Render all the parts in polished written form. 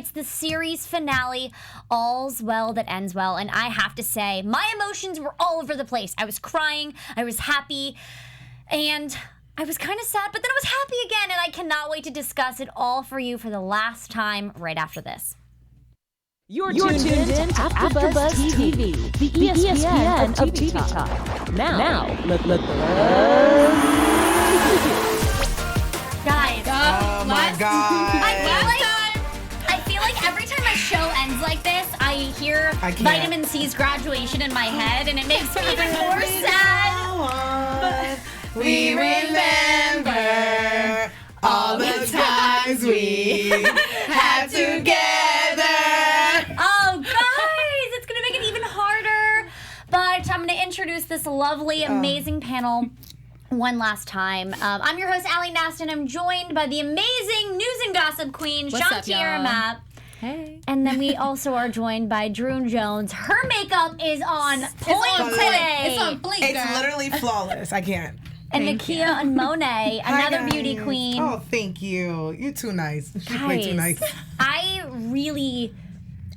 It's the series finale, All's Well That Ends Well. And I have to say, my emotions were all over the place. I was crying, I was happy, and I was kind of sad, but then I was happy again. And I cannot wait to discuss it all for you for the last time right after this. You're tuned in to AfterBuzz TV, the ESPN of TV Talk. Now, let the Guys, oh my God. I feel like every time a show ends like this, I hear Vitamin C's Graduation in my head, and it makes me even more sad. We remember all the times we had together. Oh, guys, it's going to make it even harder. But I'm going to introduce this lovely, amazing panel one last time. I'm your host, Allie Nast, and I'm joined by the amazing news and gossip queen, Shawnteairra Matt. Hey. And then we also are joined by Drew Jones. Her makeup is on point today. It's on fleek, It's literally flawless. I can't. And Nakia and Monet, another beauty queen. Oh, thank you. You're too nice. She's way too nice.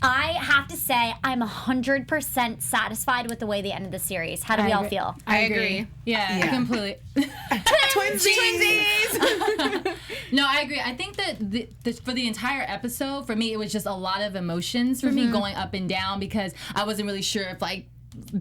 I have to say, I'm 100% satisfied with the way they ended the series. How do we all feel? I agree. Yeah, completely. Twinsies! No, I agree. I think that for the entire episode, for me, it was just a lot of emotions for me going up and down because I wasn't really sure if, like,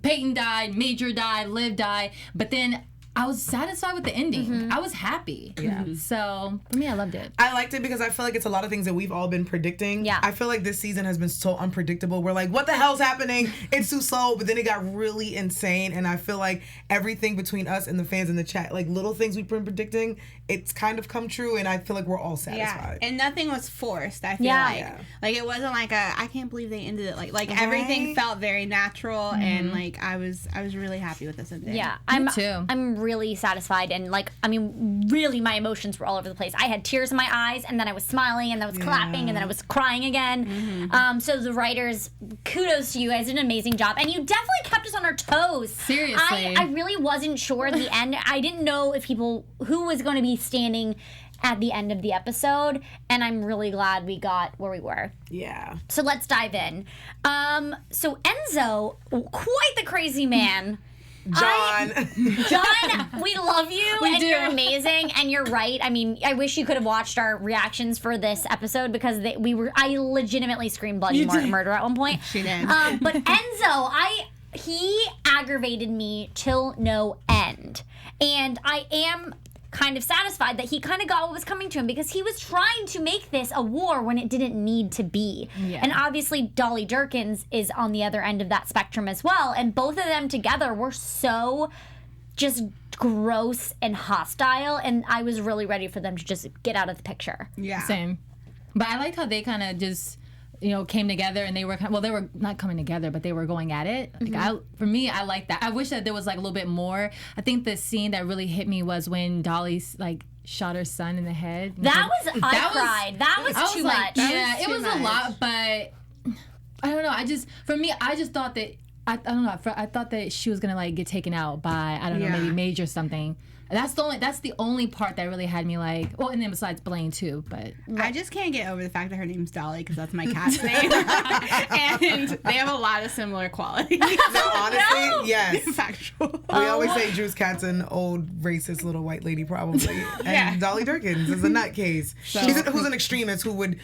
Peyton died, Major died, Liv died, but then I was satisfied with the ending. I was happy. Yeah. So, for me, I loved it. I liked it because I feel like it's a lot of things that we've all been predicting. Yeah. I feel like this season has been so unpredictable. We're like, what the hell's happening? It's too slow. But then it got really insane. And I feel like everything between us and the fans in the chat, like little things we've been predicting, it's kind of come true. And I feel like we're all satisfied. Yeah. And nothing was forced, I feel like. Yeah. Like, it wasn't like I can't believe they ended it. Like everything felt very natural. And, like, I was really happy with this ending. Yeah. Me too. I'm really satisfied, and really my emotions were all over the place. I had tears in my eyes, and then I was smiling, and then I was clapping, and then I was crying again. So the writers, kudos to you guys, did an amazing job, and you definitely kept us on our toes. Seriously. I really wasn't sure at the end. I didn't know if who was going to be standing at the end of the episode, and I'm really glad we got where we were. Yeah. So let's dive in. So Enzo, quite the crazy man. John, we love you, and you're amazing, and you're right. I mean, I wish you could have watched our reactions for this episode because I legitimately screamed bloody murder at one point. She did. But Enzo, he aggravated me till no end, and I am kind of satisfied that he kind of got what was coming to him because he was trying to make this a war when it didn't need to be. Yeah. And obviously Dolly Durkins is on the other end of that spectrum as well, and both of them together were so just gross and hostile, and I was really ready for them to just get out of the picture. Yeah. Same. But I liked how they kind of just came together, and they were they were not coming together, but they were going at it. Like for me, I like that. I wish that there was like a little bit more. I think the scene that really hit me was when Dolly's like shot her son in the head. I cried. That was too much. Yeah, it was a lot, but I don't know. I just thought that I don't know. I thought that she was gonna like get taken out by maybe Major or something. That's the only part that really had me like. Well, and then besides Blaine too, but I just can't get over the fact that her name's Dolly because that's my cat's name, and they have a lot of similar qualities. No, honestly, yes. Factual. We always say Drew's cat's an old racist little white lady, probably, and Dolly Durkins is a nutcase. Who's an extremist who would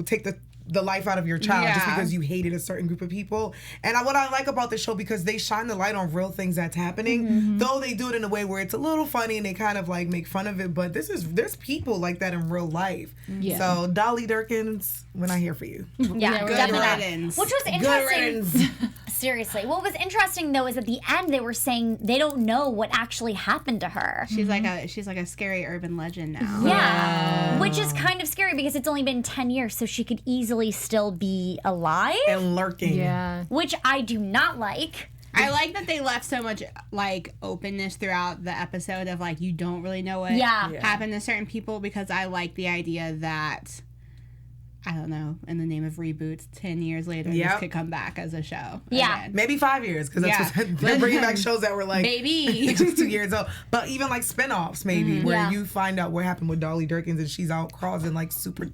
take the life out of your child just because you hated a certain group of people. And what I like about this show, because they shine the light on real things that's happening, though they do it in a way where it's a little funny and they kind of like make fun of it, but there's people like that in real life. Yeah. So Dolly Durkins, we're not here for you. Yeah, good riddance. Which was interesting. Seriously. What was interesting though is at the end they were saying they don't know what actually happened to her. She's like a scary urban legend now. Yeah. Which is kind of scary because it's only been 10 years, so she could easily still be alive and lurking. Yeah. Which I do not like. I like that they left so much like openness throughout the episode of like you don't really know what happened to certain people, because I like the idea that, I don't know, in the name of reboots, 10 years later, this could come back as a show. Yeah. Again. Maybe 5 years, because that's what they're bringing back shows that were like maybe just 2 years old. But even like spinoffs, maybe, where you find out what happened with Dolly Durkins and she's out causing like super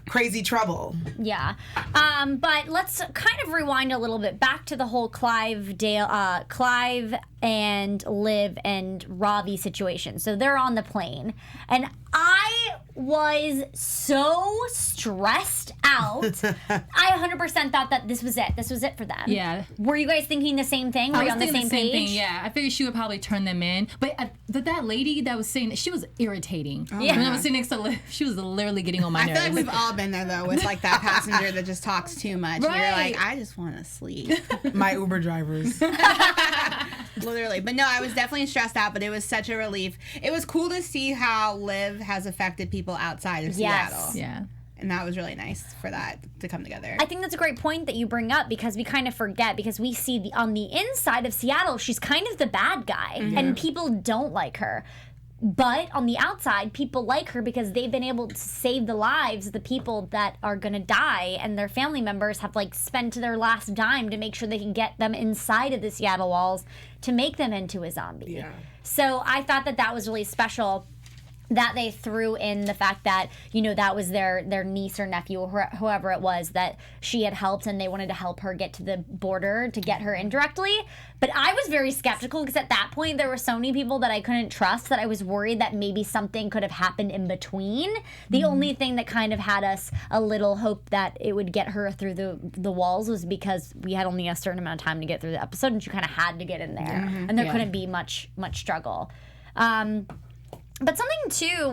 crazy trouble. Yeah. But let's kind of rewind a little bit back to the whole Clive and Liv and Ravi situation. So they're on the plane, and I was so stressed out. I 100% thought that this was it. This was it for them. Yeah. Were you guys thinking the same thing? Were you on the same page? Thing, yeah. I figured she would probably turn them in. But that lady that was saying, she was irritating. Yeah. When I was sitting next to Liv, she was literally getting on my nerves. I feel like we've all been there, though, with, like, that passenger that just talks too much. Right. And you're like, I just want to sleep. My Uber drivers. Literally. But no, I was definitely stressed out, but it was such a relief. It was cool to see how Liv has affected people outside of Seattle. Yeah. And that was really nice for that to come together. I think that's a great point that you bring up, because we kind of forget, because we see on the inside of Seattle, she's kind of the bad guy, and people don't like her. But on the outside, people like her because they've been able to save the lives of the people that are going to die, and their family members have, like, spent their last dime to make sure they can get them inside of the Seattle walls to make them into a zombie. Yeah. So I thought that was really special, that they threw in the fact that, you know, that was their niece or nephew or whoever it was that she had helped, and they wanted to help her get to the border to get her indirectly. But I was very skeptical, because at that point there were so many people that I couldn't trust that I was worried that maybe something could have happened in between. The only thing that kind of had us a little hope that it would get her through the walls was because we had only a certain amount of time to get through the episode, and she kind of had to get in there, and there couldn't be much struggle. But something too,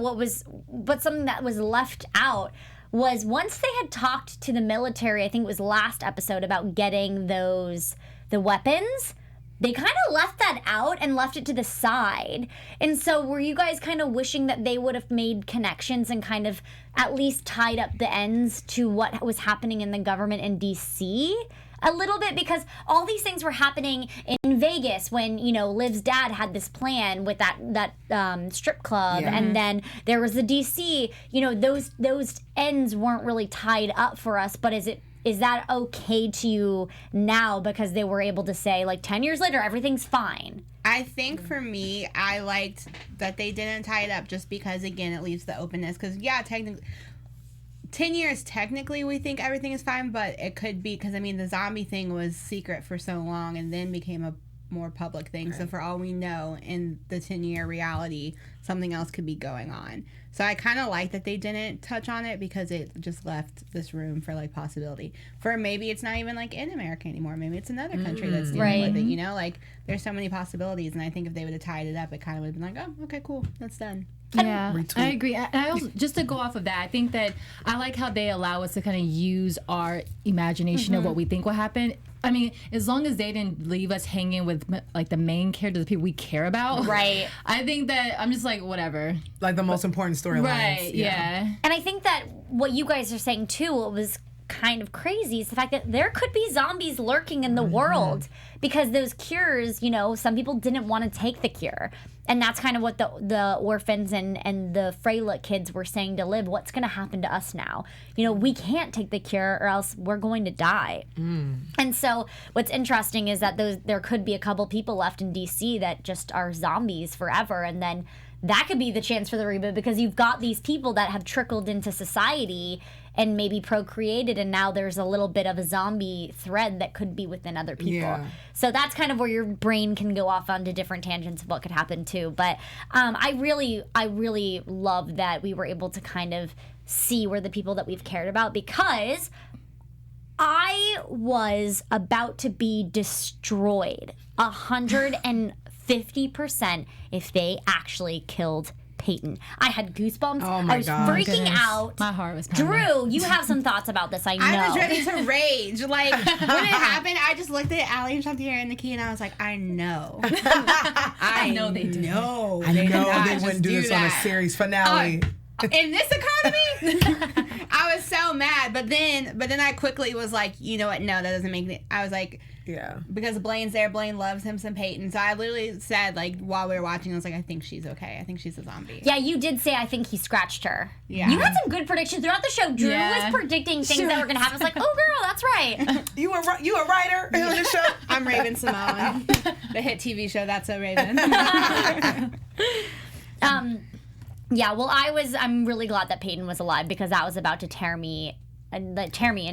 something that was left out was, once they had talked to the military, I think it was last episode, about getting the weapons, they kind of left that out and left it to the side. And so were you guys kind of wishing that they would have made connections and kind of at least tied up the ends to what was happening in the government in DC? A little bit, because all these things were happening in Vegas when, you know, Liv's dad had this plan with that strip club, and then there was the DC. You know, those ends weren't really tied up for us. But is that okay to you now, because they were able to say, like, 10 years later everything's fine? I think for me, I liked that they didn't tie it up, just because, again, it leaves the openness. Because, yeah, technically 10 years, technically, we think everything is fine, but it could be, because, I mean, the zombie thing was secret for so long and then became a more public thing. Right. So for all we know, in the 10-year reality, something else could be going on. So I kind of like that they didn't touch on it, because it just left this room for, like, possibility. For maybe it's not even, like, in America anymore. Maybe it's another country that's dealing with it, you know? Like, there's so many possibilities, and I think if they would have tied it up, it kind of would have been like, oh, okay, cool, that's done. Yeah, I agree. I also, just to go off of that, I think that I like how they allow us to kind of use our imagination of what we think will happen. I mean, as long as they didn't leave us hanging with, like, the main characters, the people we care about. Right. I think that I'm just like, whatever. Like the most important storylines. Right, yeah. And I think that what you guys are saying, too, what was kind of crazy is the fact that there could be zombies lurking in the world, because those cures, you know, some people didn't want to take the cure. And that's kind of what the orphans and the fralic kids were saying to Liv. What's going to happen to us now? You know, we can't take the cure, or else we're going to die. And so what's interesting is that there could be a couple people left in DC that just are zombies forever. And then that could be the chance for the reboot, because you've got these people that have trickled into society and maybe procreated, and now there's a little bit of a zombie thread that could be within other people. Yeah. So that's kind of where your brain can go off onto different tangents of what could happen too. But I really love that we were able to kind of see where the people that we've cared about, because I was about to be destroyed 150% if they actually killed Peyton. I had goosebumps. Oh my I was freaking out. My heart was pounding. Drew, you have some thoughts about this, I know. I was ready to rage. Like, when it happened, I just looked at Allred and Shawnteairra and Nakia, and I was like, I know. I know they do. No, I know they wouldn't do this on a series finale. In this economy, I was so mad. But then I quickly was like, you know what? No, that doesn't make me. I was like, yeah, because Blaine's there. Blaine loves him some Peyton. So I literally said, like, while we were watching, I was like, I think she's okay. I think she's a zombie. Yeah, you did say I think he scratched her. Yeah, you had some good predictions throughout the show. Drew was predicting things that were gonna happen. I was like, oh girl, that's right. You a writer on the show? I'm Raven Simone, the hit TV show That's So Raven. Yeah, well, I'm really glad that Peyton was alive because that was about to tear me in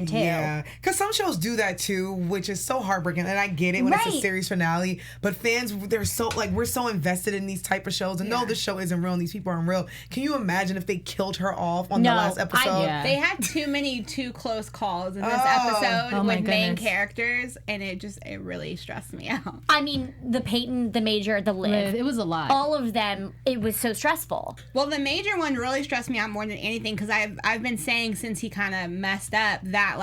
two. Yeah, because some shows do that too, which is so heartbreaking. And I get it when it's a series finale, but fans, they're so we're so invested in these type of shows. And no, this show isn't real and these people aren't real. Can you imagine if they killed her off on the last episode? They had too close calls in this episode with main characters, and it really stressed me out. I mean, the Peyton, the Major, the Liv. It was a lot. All of them, it was so stressful. Well, the Major one really stressed me out more than anything because I've been saying since he kind of messed up that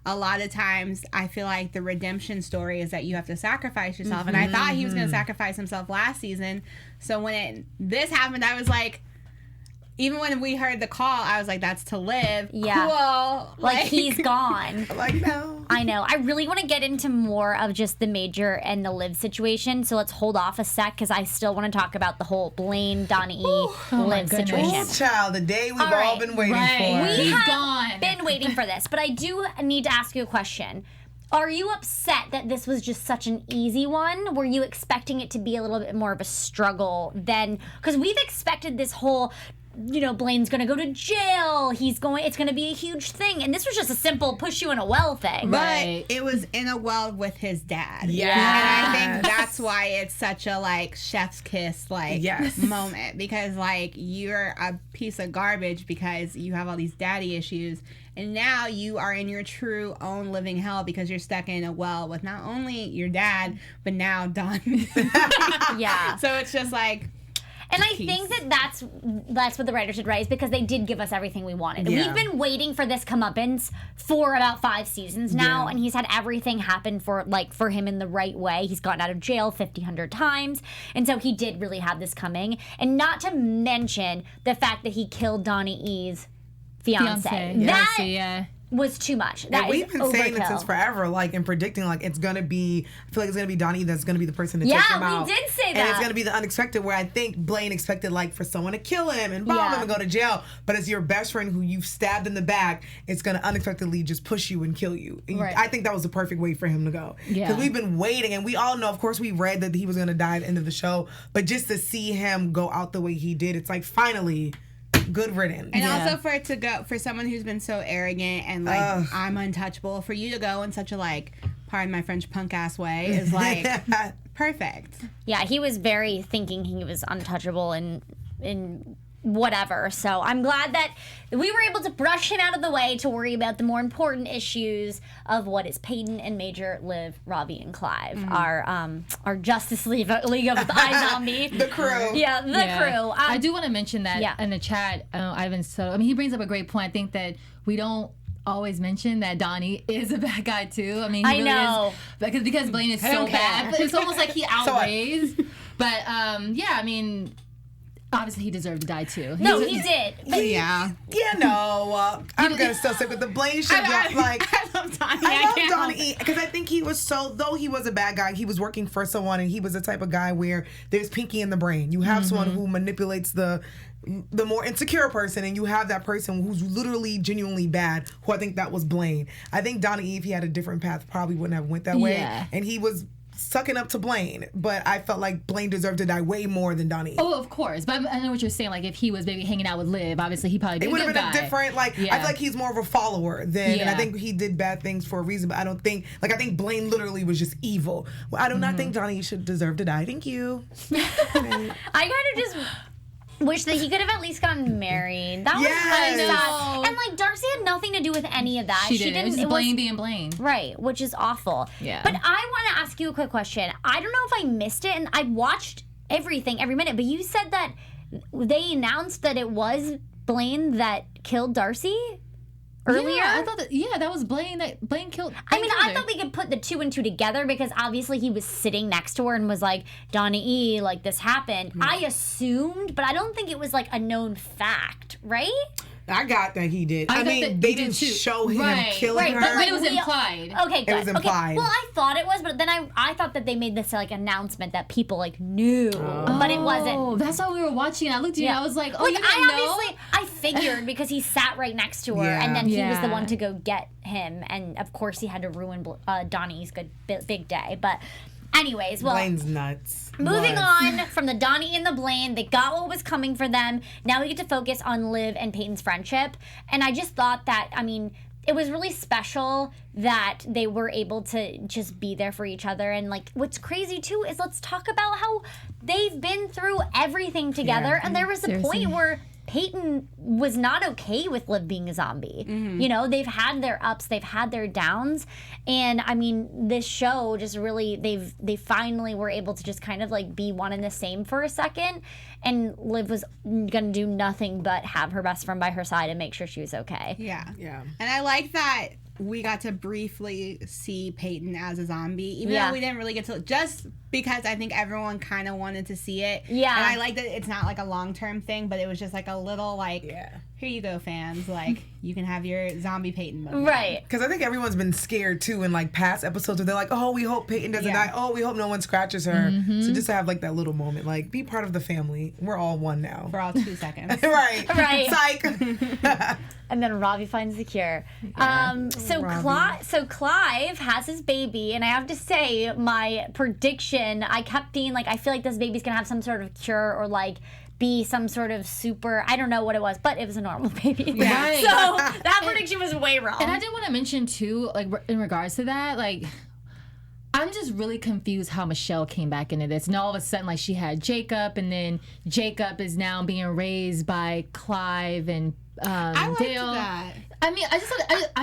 a lot of times I feel like the redemption story is that you have to sacrifice yourself, and I thought he was going to sacrifice himself last season. So when this happened, I was like, even when we heard the call, I was like, that's to Liv. Yeah. Cool. Like he's gone. No. I know. I really want to get into more of just the Major and the Liv situation. So let's hold off a sec because I still want to talk about the whole Blaine, Donnie, Liv situation. Ooh, child, the day we've all been waiting for. We have been waiting for this, but I do need to ask you a question. Are you upset that this was just such an easy one? Were you expecting it to be a little bit more of a struggle than... Because we've expected this whole... Blaine's going to go to jail. It's going to be a huge thing. And this was just a simple push you in a well thing. But it was in a well with his dad. Yeah. And I think that's why it's such a chef's kiss moment. Because you're a piece of garbage because you have all these daddy issues. And now you are in your true own living hell because you're stuck in a well with not only your dad, but now Don. Yeah. So it's just and I think that's what the writers did right, is because they did give us everything we wanted. Yeah. We've been waiting for this comeuppance for about 5 seasons now, and he's had everything happen for him in the right way. He's gotten out of jail 1,500 times, and so he did really have this coming. And not to mention the fact that he killed Donnie E's fiance. That was too much. We've been saying it since forever, and predicting, it's gonna be. I feel like it's gonna be Donnie that's gonna be the person to take him out. Yeah, we did say that. And it's gonna be the unexpected, where I think Blaine expected for someone to kill him and bomb him and go to jail. But it's your best friend who you've stabbed in the back. It's gonna unexpectedly just push you and kill you. And I think that was the perfect way for him to go. Because we've been waiting, and we all know. Of course, we read that he was gonna die at the end of the show. But just to see him go out the way he did, it's finally. Good riddance. And also for it to go, for someone who's been so arrogant and I'm untouchable, for you to go in such a pardon my French, punk ass way is perfect. Yeah, he was very thinking he was untouchable and whatever. So I'm glad that we were able to brush him out of the way to worry about the more important issues of what is Peyton and Major, Liv, Ravi, and Clive, our Justice League of iZombie. The crew. Yeah, the crew. I do want to mention that in the chat, Ivan, he brings up a great point. I think that we don't always mention that Donnie is a bad guy too. I mean, he really is, because Blaine is so bad. But it's almost like he outweighs. But obviously, he deserved to die too. No, he did. I'm gonna still stick with the Blaine shit. I love Donnie. I love Donnie because I think he was though he was a bad guy, he was working for someone, and he was the type of guy where there's pinky in the brain. You have someone who manipulates the more insecure person, and you have that person who's literally genuinely bad, who I think that was Blaine. I think Donnie, if he had a different path, probably wouldn't have went that way. And he was sucking up to Blaine, but I felt like Blaine deserved to die way more than Donnie. Oh, of course. But I know what you're saying. If he was maybe hanging out with Liv, obviously he probably it would have been a different. I feel like he's more of a follower than. And I think he did bad things for a reason. But I don't think. I think Blaine literally was just evil. Well, I do not think Donnie should deserve to die. Thank you. I kind of just wish that he could have at least gotten married. That was kind of sad. And Darcy had nothing to do with any of that. She didn't. It was Blaine being Blaine. Right, which is awful. Yeah. But I want to ask you a quick question. I don't know if I missed it, and I watched everything every minute, but you said that they announced that it was Blaine that killed Darcy earlier. Yeah, I thought that was Blaine that Blaine killed. I thought we could put the 2 and 2 together because obviously he was sitting next to her and was like, Donnie E, this happened. I assumed, but I don't think it was a known fact, right? I got that he did. They didn't show him killing her. But it was implied. Okay, good. It was implied. Okay. Well, I thought it was, but then I thought that they made this announcement that people knew, but it wasn't. Oh, that's why we were watching. I looked at you and I was like, oh, you I figured because he sat right next to her, and then he was the one to go get him, and of course he had to ruin Donnie's good big day. But Anyways, well, Blaine's nuts. Moving on from the Donnie and the Blaine, they got what was coming for them. Now we get to focus on Liv and Peyton's friendship. And I just thought that, I mean, it was really special that they were able to just be there for each other. And, like, what's crazy, too, is let's talk about how they've been through everything together. Yeah. And there was a point where Peyton was not okay with Liv being a zombie. Mm-hmm. You know, they've had their ups, they've had their downs, and I mean, this show just really they finally were able to just kind of like be one and the same for a second, and Liv was gonna do nothing but have her best friend by her side and make sure she was okay. Yeah. And I like that we got to briefly see Peyton as a zombie, even though we didn't really get to, just because I think everyone kind of wanted to see it. Yeah. And I like that it's not like a long-term thing, but it was just like a little like, here you go, fans. Like, you can have your zombie Peyton moment. Right. Because I think everyone's been scared, too, in like past episodes where they're like, oh, we hope Peyton doesn't die. Oh, we hope no one scratches her. Mm-hmm. So just to have like that little moment, like, be part of the family. We're all one now. For all 2 seconds. Right. Psych. And then Ravi finds the cure. So Clive has his baby, and I have to say, my prediction, I kept being like, I feel like this baby's gonna have some sort of cure or like be some sort of super, I don't know what it was, but it was a normal baby. Yeah. Right. So that prediction was way wrong. And I did want to mention too, like in regards to that, like, I'm just really confused how Michelle came back into this. And all of a sudden, like, she had Jacob, and then Jacob is now being raised by Clive and I liked Dale. that. I mean, I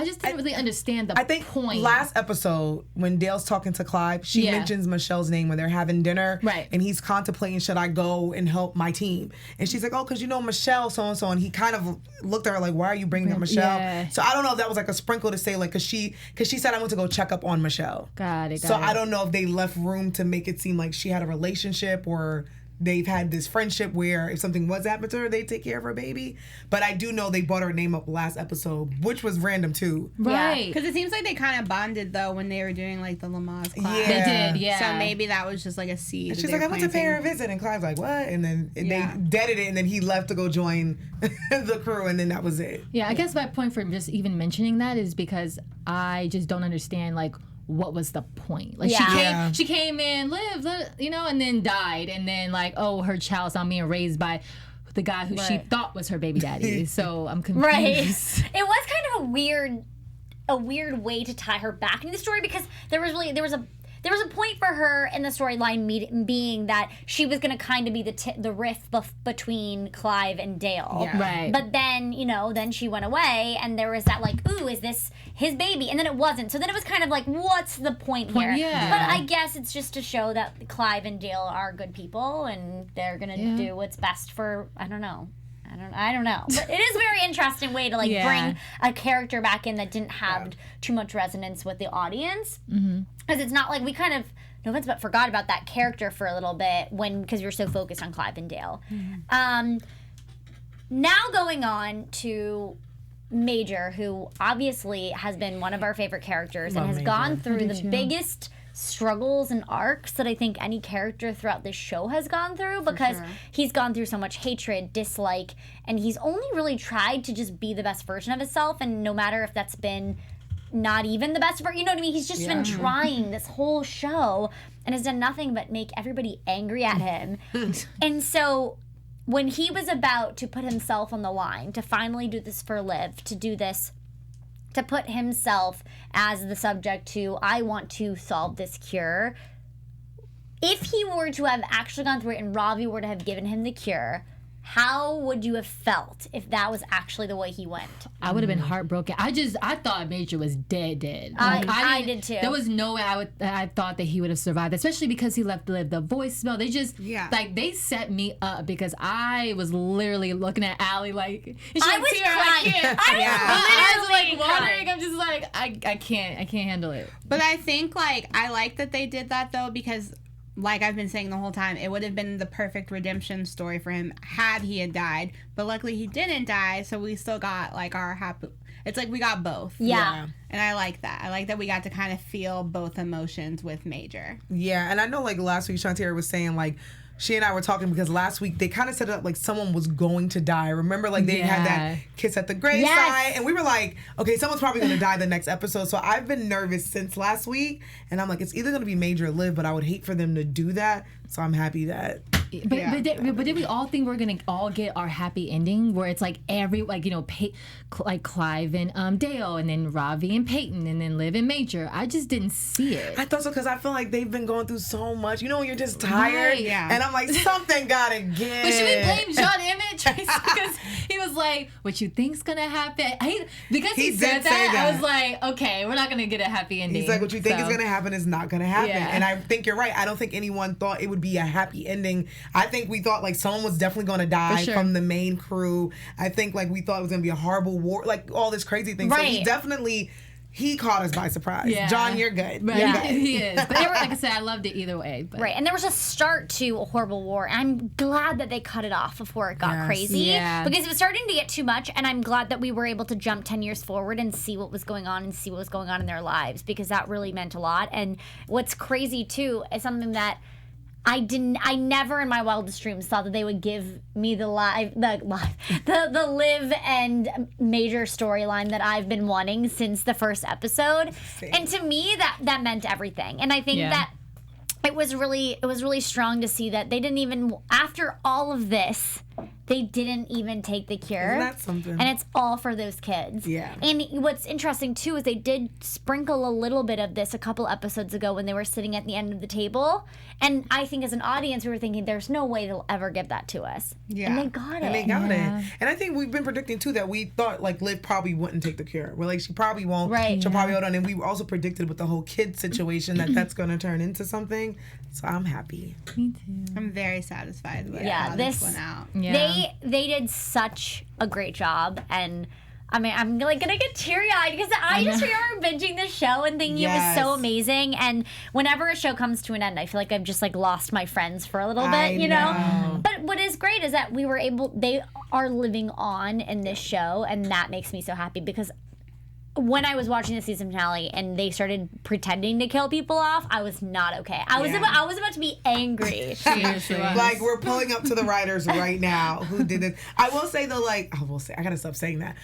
just didn't really understand the point. I think last episode, when Dale's talking to Clive, she mentions Michelle's name when they're having dinner. Right. And he's contemplating, should I go and help my team? And she's like, oh, because you know Michelle, so-and-so. And he kind of looked at her like, why are you bringing up Michelle? Yeah. So I don't know if that was like a sprinkle to say, like, because she said I went to go check up on Michelle. Got it. I don't know if they left room to make it seem like she had a relationship or they've had this friendship where if something was happening to her, they take care of her baby. But I do know they brought her name up last episode, which was random too. Right. Because it seems like they kind of bonded though when they were doing like the Lamaze class. Yeah. They did, yeah. So maybe that was just like a seed. And she's like, I went to pay her a visit. And Clive's like, what? And then they deaded it, and then he left to go join the crew, and then that was it. Yeah, I guess my point for just even mentioning that is because I just don't understand, like, what was the point? Like, she came in, Liv, you know, and then died, and then like, oh, her child's not being raised by the guy who she thought was her baby daddy. So I'm confused. Right. It was kind of a weird way to tie her back into the story, because there was a point for her in the storyline being that she was going to kind of be the rift between Clive and Dale. Yeah. Right. But then, you know, then she went away, and there was that like, ooh, is this his baby? And then it wasn't. So then it was kind of like, what's the point here? Yeah. But I guess it's just to show that Clive and Dale are good people, and they're going to do what's best for, I don't know. But it is a very interesting way to like bring a character back in that didn't have too much resonance with the audience. Because it's not like we kind of, no offense, but forgot about that character for a little bit because you're so focused on Clive and Dale. Now going on to Major, who obviously has been one of our favorite characters and has gone through the biggest struggles and arcs that I think any character throughout this show has gone through, because he's gone through so much hatred, dislike, and he's only really tried to just be the best version of himself, and no matter if that's been not even the best version, you know what I mean? He's just been trying this whole show and has done nothing but make everybody angry at him. And so when he was about to put himself on the line to finally do this for Liv, to do this, to put himself as the subject to, I want to solve this cure. If he were to have actually gone through it and Ravi were to have given him the cure, how would you have felt if that was actually the way he went? I would have been heartbroken. I thought Major was dead. Like, I did too. There was no way I thought that he would have survived, especially because he left the voicemail. They just, like, they set me up, because I was literally looking at Allie like, I was crying. I was like wondering. I'm just like, I can't handle it. But I think, like, I like that they did that though, because like I've been saying the whole time, it would have been the perfect redemption story for him had he had died. But luckily he didn't die, so we still got like our happy. It's like we got both. Yeah. And I like that. I like that we got to kind of feel both emotions with Major. Yeah, and I know like last week Shawnteairra was saying like she and I were talking because last week they kind of set it up like someone was going to die. Remember, like they had that kiss at the graveside, and we were like, okay, someone's probably going to die the next episode. So I've been nervous since last week, and I'm like, it's either going to be Major or Liv, but I would hate for them to do that. So I'm happy that. But did we all think we're gonna all get our happy ending where it's like like Clive and Dale, and then Ravi and Peyton, and then Liv and Major? I just didn't see it. I thought so because I feel like they've been going through so much. You know, when you're just tired, and I'm like, something gotta give. But should we blame John Emmett because he was like, "What you think's gonna happen?" Because he said that, I was like, "Okay, we're not gonna get a happy ending." He's like, "What you think is gonna happen is not gonna happen," and I think you're right. I don't think anyone thought it would be a happy ending. I think we thought like someone was definitely going to die from the main crew. I think like we thought it was going to be a horrible war, like all this crazy thing. Right. So he caught us by surprise. Yeah. John, you're good. Right. You're good. He is. But like I said, I loved it either way. But. Right, and there was a start to a horrible war, and I'm glad that they cut it off before it got crazy, because it was starting to get too much, and I'm glad that we were able to jump 10 years forward and see what was going on in their lives, because that really meant a lot. And what's crazy too is something that I never in my wildest dreams thought that they would give me the Liv and Major storyline that I've been wanting since the first episode. Same. And to me that meant everything. And I think that it was really strong to see that they didn't even, after all of this, they didn't even take the cure. Isn't that something? And it's all for those kids. Yeah. And what's interesting, too, is they did sprinkle a little bit of this a couple episodes ago when they were sitting at the end of the table. And I think as an audience, we were thinking, there's no way they'll ever give that to us. Yeah. And they got it. And they got it. And I think we've been predicting, too, that we thought, like, Liv probably wouldn't take the cure. We're like, she probably won't. Right. She'll probably hold on. And we also predicted with the whole kid situation that that's going to turn into something. So I'm happy. Me too. I'm very satisfied with how this went out. Yeah. They did such a great job, and I mean, I'm like gonna get teary-eyed because I just remember binging this show and thinking it was so amazing. And whenever a show comes to an end, I feel like I've just like lost my friends for a little bit, you know. But what is great is that they are living on in this show, and that makes me so happy, because when I was watching the season finale and they started pretending to kill people off, I was not okay. I was about to be angry. Seriously. Like, we're pulling up to the writers right now who did this. I will say though, I gotta stop saying that.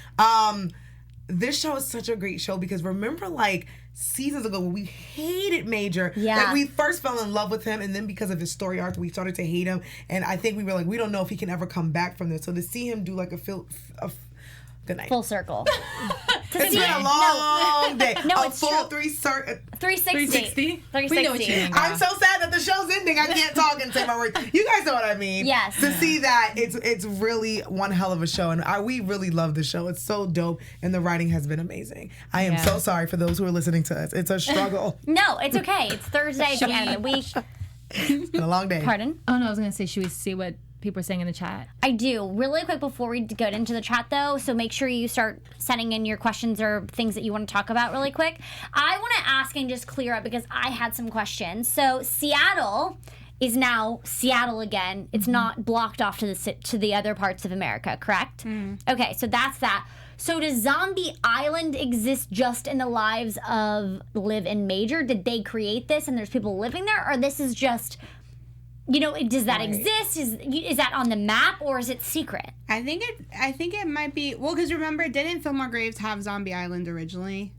This show is such a great show because remember, like, seasons ago when we hated Major, like, we first fell in love with him, and then because of his story arc, we started to hate him, and I think we were like, we don't know if he can ever come back from this. So to see him do like good night. Full circle. It's been a long day. No, a it's full true. 360. 360. We know what you mean. I'm so sad that the show's ending. I can't talk and say my words. You guys know what I mean. Yes. To see that, it's really one hell of a show, and we really love the show. It's so dope, and the writing has been amazing. I am so sorry for those who are listening to us. It's a struggle. No, it's okay. It's Thursday at the end of the week. It's been a long day. Pardon? Oh no, I was gonna say, should we see what people are saying in the chat? I do. Really quick before we get into the chat, though, so make sure you start sending in your questions or things that you want to talk about really quick. I want to ask and just clear up because I had some questions. So Seattle is now Seattle again. It's not blocked off to the other parts of America, correct? Okay, so that's that. So does Zombie Island exist just in the lives of Liv and Major? Did they create this and there's people living there? Or this is just... You know, does that exist? Is that on the map, or is it secret? I think it might be. Well, because remember, didn't Fillmore Graves have Zombie Island originally?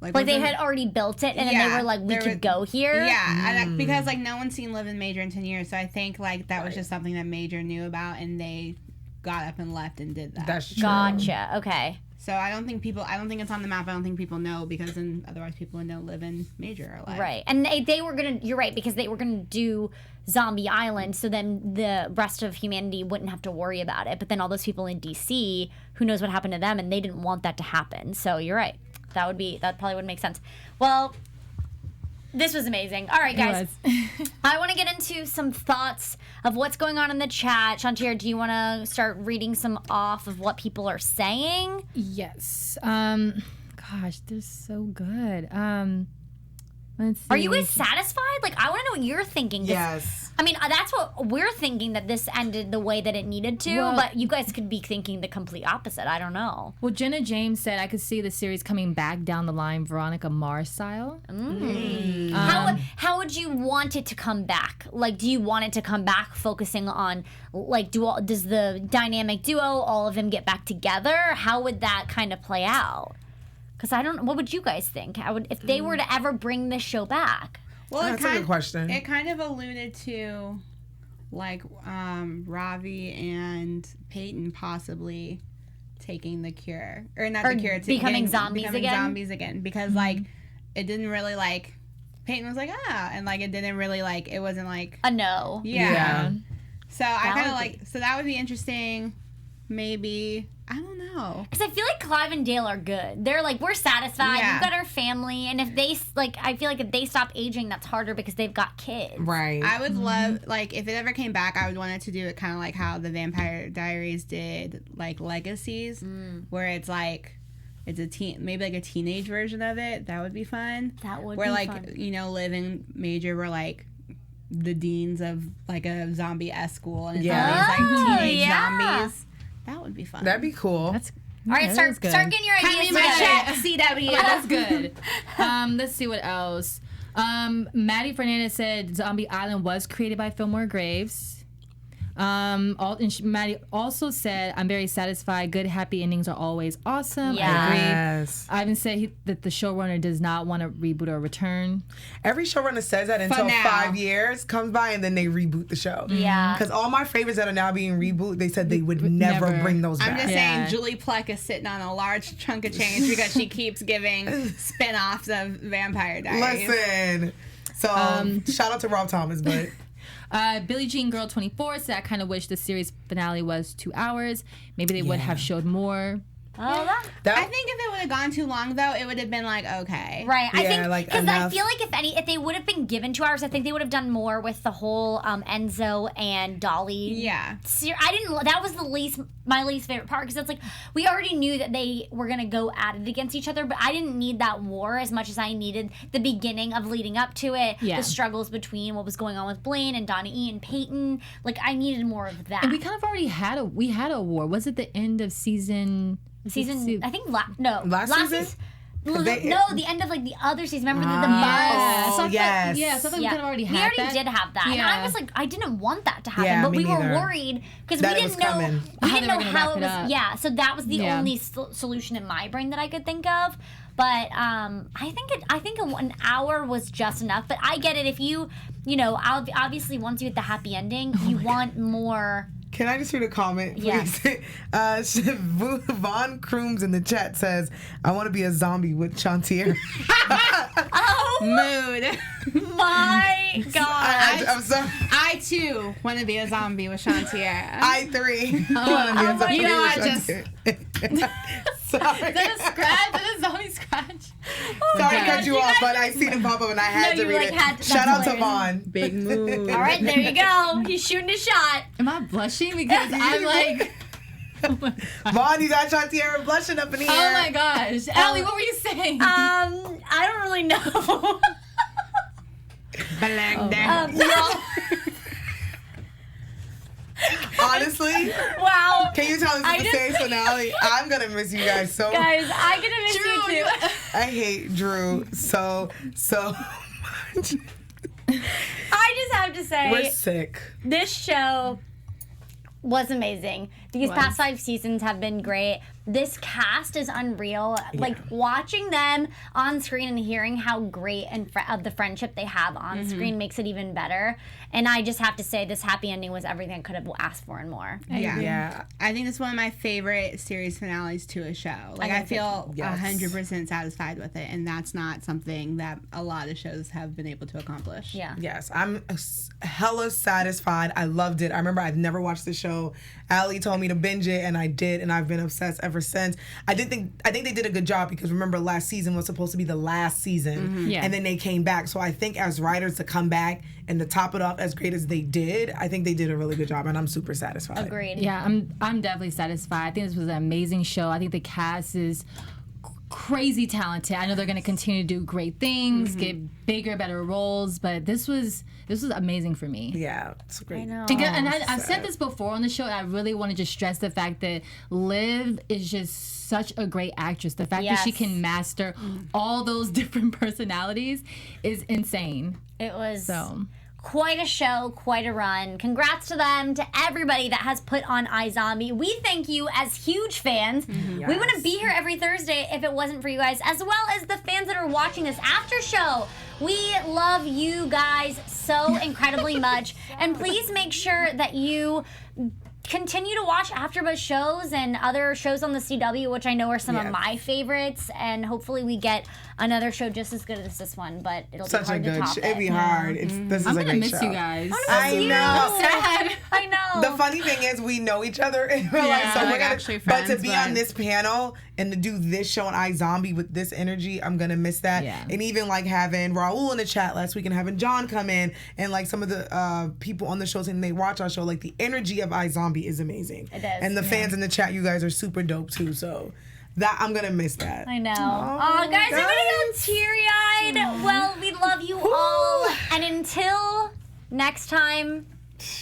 Like they had already built it, and then they were like, we could go here? Yeah, because like no one's seen Liv and Major in 10 years, so I think like that was just something that Major knew about, and they got up and left and did that. That's true. Gotcha, okay. So I don't think it's on the map. I don't think people know, because then otherwise people would know Liv and Major are alive. Right, and they were gonna. You're right, because they were gonna do Zombie Island, so then the rest of humanity wouldn't have to worry about it. But then all those people in DC, who knows what happened to them, and they didn't want that to happen. So you're right. That probably would make sense. Well, this was amazing. All right, guys. I want to get into some thoughts of what's going on in the chat. Shawnteairra, do you want to start reading some off of what people are saying? Yes. Gosh, they're so good. Are you guys satisfied? Like, I want to know what you're thinking. Yes. I mean, that's what we're thinking, that this ended the way that it needed to, but you guys could be thinking the complete opposite. I don't know. Well, Jenna James said, I could see the series coming back down the line, Veronica Mars style. How would you want it to come back? Like, do you want it to come back focusing on, like, does the dynamic duo, all of them get back together? How would that kind of play out? Because I don't know. What would you guys think? If they were to ever bring this show back? Well, that's a good question. It kind of alluded to, like, Ravi and Peyton possibly taking the cure, or not the cure, becoming zombies again. Because like, it didn't really like. Peyton was like, and like it didn't really like. It wasn't like a no. Yeah. So I kind of like. So that would be interesting. Maybe. I don't know. Because I feel like Clive and Dale are good. They're like, we're satisfied. Yeah. We've got our family. And if they, like, I feel like if they stop aging, that's harder because they've got kids. Right. I would love, like, if it ever came back, I would want it to do it kind of like how the Vampire Diaries did, like, Legacies, where it's like, it's maybe like a teenage version of it. That would be fun. That would where, be like, fun. you know, Liv and Major were, like, the deans of, like, a zombie-esque school. And it's all these, like, teenage zombies. That would be fun. That'd be cool. All right, start getting your ideas together. CW. That's good. Let's see what else. Maddie Fernandez said Zombie Island was created by Fillmore Graves. Maddie also said, I'm very satisfied. Good, happy endings are always awesome. Yes. I agree. Ivan said that the showrunner does not want to reboot or return. Every showrunner says that until 5 years comes by and then they reboot the show. Yeah. Because all my favorites that are now being rebooted, they said they would never bring those back. I'm just saying, Julie Plec is sitting on a large chunk of change because she keeps giving spin-offs of Vampire Diaries. Listen. So, shout out to Rob Thomas, but... Billie Jean Girl 24 said, I kind of wish the series finale was 2 hours. Maybe they would have showed more. Oh, I think if it would have gone too long, though, it would have been like, okay. Right. I think, like, because I feel like if they would have been given 2 hours, I think they would have done more with the whole Enzo and Dolly. Yeah. That was my least favorite part, because it's like, we already knew that they were going to go at it against each other, but I didn't need that war as much as I needed the beginning of leading up to it, the struggles between what was going on with Blaine and Donnie and Peyton. Like, I needed more of that. And we kind of already had a war. Was it the end of season? I think last season. The end of like the other season. Remember the buzz? Yes. So I thought we kind of already had that. We already did have that. Yeah. And I was like, I didn't want that to happen, but we were worried because we didn't know how it was. Yeah, so that was the only solution in my brain that I could think of. But I think an hour was just enough. But I get it. If you obviously once you get the happy ending, you want more. Can I just read a comment, please? Yes. Vaughn Crooms in the chat says, I want to be a zombie with Shawnteairra. Mood. My God. I'm sorry. I, too, want to be a zombie with Shawnteairra. I, 3. want to be a zombie with Shawnteairra. Sorry. Is that a scratch? Is that a zombie scratch? Sorry to cut you off, but I seen him pop up and I had to read it. Shout out to Vaughn. Big move. All right, there you go. He's shooting a shot. Am I blushing? Because I'm like... Vaughn, you got Shawnteairra blushing up in the air. Oh my gosh. Allie, what were you saying? I don't really know. Honestly, wow. Can you tell us the same finale? I'm gonna miss you guys so much. Guys, I'm gonna miss you too. I hate Drew so much. I just have to say, we're sick. This show was amazing. These past 5 seasons have been great. This cast is unreal. Yeah. Like, watching them on screen and hearing how great of the friendship they have on screen makes it even better. And I just have to say, this happy ending was everything I could have asked for and more. Yeah. I think it's one of my favorite series finales to a show. Like, I feel 100% satisfied with it, and that's not something that a lot of shows have been able to accomplish. Yeah. Yes, I'm hella satisfied. I loved it. I remember I've never watched the show. Allie told me to binge it, and I did, and I've been obsessed ever since. I think they did a good job, because remember, last season was supposed to be the last season, and then they came back. So I think as writers to come back and to top it off as great as they did, I think they did a really good job, and I'm super satisfied. Agreed. Yeah, I'm definitely satisfied. I think this was an amazing show. I think the cast is crazy talented. I know they're going to continue to do great things, get bigger, better roles, but this was amazing for me. Yeah, it's great. I know. And I've said this before on the show, and I really want to just stress the fact that Liv is just such a great actress. The fact that she can master all those different personalities is insane. It was quite a show, quite a run. Congrats to them, to everybody that has put on iZombie. We thank you as huge fans. Yes. We wouldn't be here every Thursday if it wasn't for you guys, as well as the fans that are watching this after show. We love you guys so incredibly much. And please make sure that you continue to watch AfterBuzz shows and other shows on the CW, which I know are some of my favorites. And hopefully we get another show just as good as this one, but it'll be hard to top it. It'd be hard. This is I'm a going to great miss show. you guys. I know. Sad. I know. The funny thing is, we know each other in real life, so we're actually But friends, to be on this panel and to do this show on iZombie with this energy, I'm gonna miss that. Yeah. And even like having Raul in the chat last week and having John come in and like some of the people on the shows and they watch our show, like the energy of iZombie is amazing. It is. And the fans in the chat, you guys are super dope too. So that I'm gonna miss that. I know. Oh, guys, I'm gonna go teary-eyed. Well, we love you all, and until next time.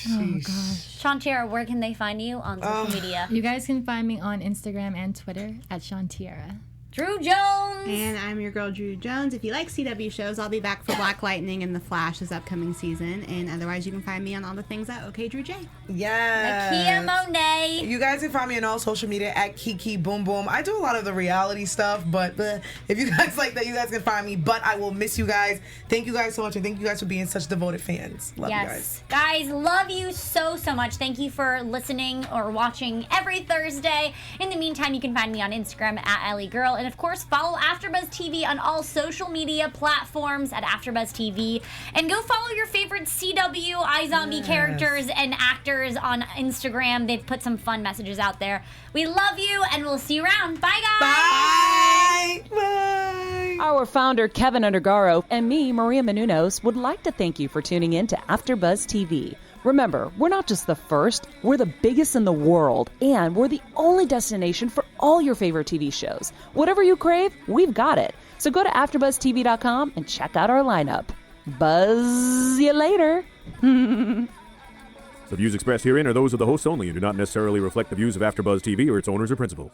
Oh gosh. Shawnteairra, where can they find you on social media? You guys can find me on Instagram and Twitter at Shawnteairra. Drew Jones. And I'm your girl, Drew Jones. If you like CW shows, I'll be back for Black Lightning and The Flash this upcoming season. And otherwise, you can find me on all the things at OK Drew J. Yeah. Nakia Monet. You guys can find me on all social media at Kiki Boom Boom. I do a lot of the reality stuff, but if you guys like that, you guys can find me. But I will miss you guys. Thank you guys so much, and thank you guys for being such devoted fans. Love you guys. Guys, love you so much. Thank you for listening or watching every Thursday. In the meantime, you can find me on Instagram at AllieGirl. And of course, follow AfterBuzz TV on all social media platforms at AfterBuzz TV. And go follow your favorite CW iZombie characters and actors on Instagram. They've put some fun messages out there. We love you, and we'll see you around. Bye, guys. Bye. Bye. Our founder, Kevin Undergaro, and me, Maria Menounos, would like to thank you for tuning in to AfterBuzz TV. Remember, we're not just the first, we're the biggest in the world, and we're the only destination for all your favorite TV shows. Whatever you crave, we've got it. So go to AfterBuzzTV.com and check out our lineup. Buzz you later. The views expressed herein are those of the hosts only and do not necessarily reflect the views of AfterBuzz TV or its owners or principals.